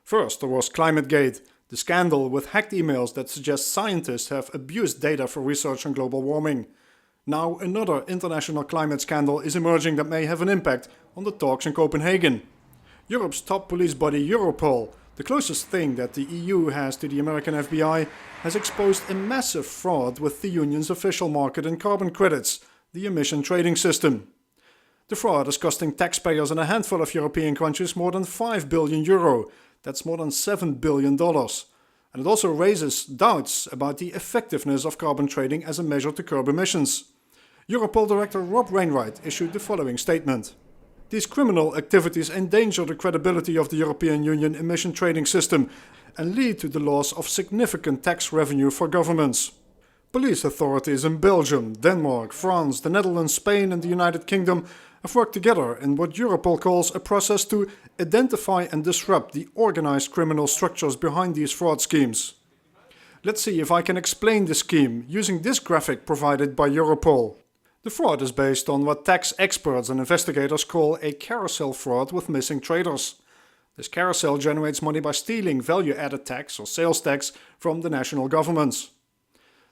First, there was ClimateGate, the scandal with hacked emails that suggest scientists have abused data for research on global warming. Now another international climate scandal is emerging that may have an impact on the talks in Copenhagen. Europe's top police body Europol, the closest thing that the EU has to the American FBI, has exposed a massive fraud with the union's official market in carbon credits, the Emission Trading System. The fraud is costing taxpayers in a handful of European countries more than €5 billion. That's more than $7 billion. And it also raises doubts about the effectiveness of carbon trading as a measure to curb emissions. Europol Director Rob Wainwright issued the following statement. These criminal activities endanger the credibility of the European Union emission trading system and lead to the loss of significant tax revenue for governments. Police authorities in Belgium, Denmark, France, the Netherlands, Spain and the United Kingdom have worked together in what Europol calls a process to identify and disrupt the organized criminal structures behind these fraud schemes. Let's see if I can explain the scheme using this graphic provided by Europol. The fraud is based on what tax experts and investigators call a carousel fraud with missing traders. This carousel generates money by stealing value-added tax or sales tax from the national governments.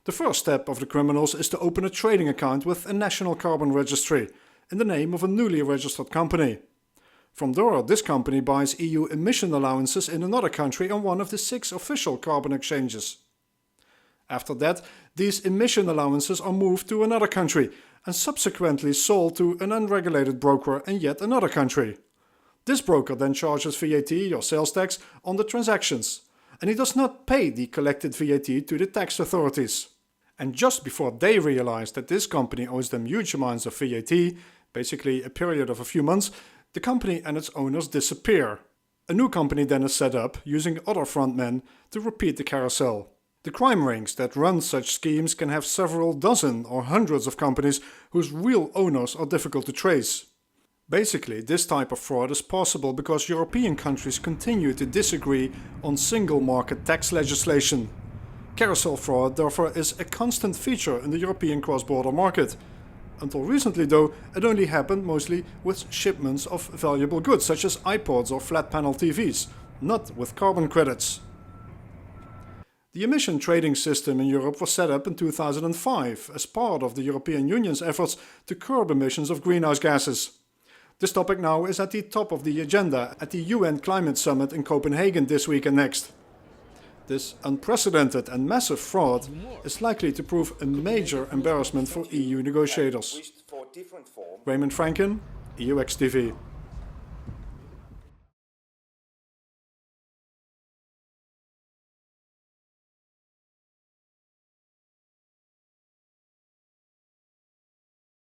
The first step of the criminals is to open a trading account with a national carbon registry in the name of a newly registered company. From there, this company buys EU emission allowances in another country on one of the 6 official carbon exchanges. After that, these emission allowances are moved to another country and subsequently sold to an unregulated broker in yet another country. This broker then charges VAT or sales tax on the transactions, and he does not pay the collected VAT to the tax authorities. And just before they realize that this company owes them huge amounts of VAT, basically a period of a few months, the company and its owners disappear. A new company then is set up using other frontmen to repeat the carousel. The crime rings that run such schemes can have several dozen or hundreds of companies whose real owners are difficult to trace. Basically, this type of fraud is possible because European countries continue to disagree on single market tax legislation. Carousel fraud therefore is a constant feature in the European cross-border market. Until recently though, it only happened mostly with shipments of valuable goods such as iPods or flat panel TVs, not with carbon credits. The emission trading system in Europe was set up in 2005 as part of the European Union's efforts to curb emissions of greenhouse gases. This topic now is at the top of the agenda at the UN Climate Summit in Copenhagen this week and next. This unprecedented and massive fraud is likely to prove a major embarrassment for EU negotiators. Raymond, Frenken, EUX TV.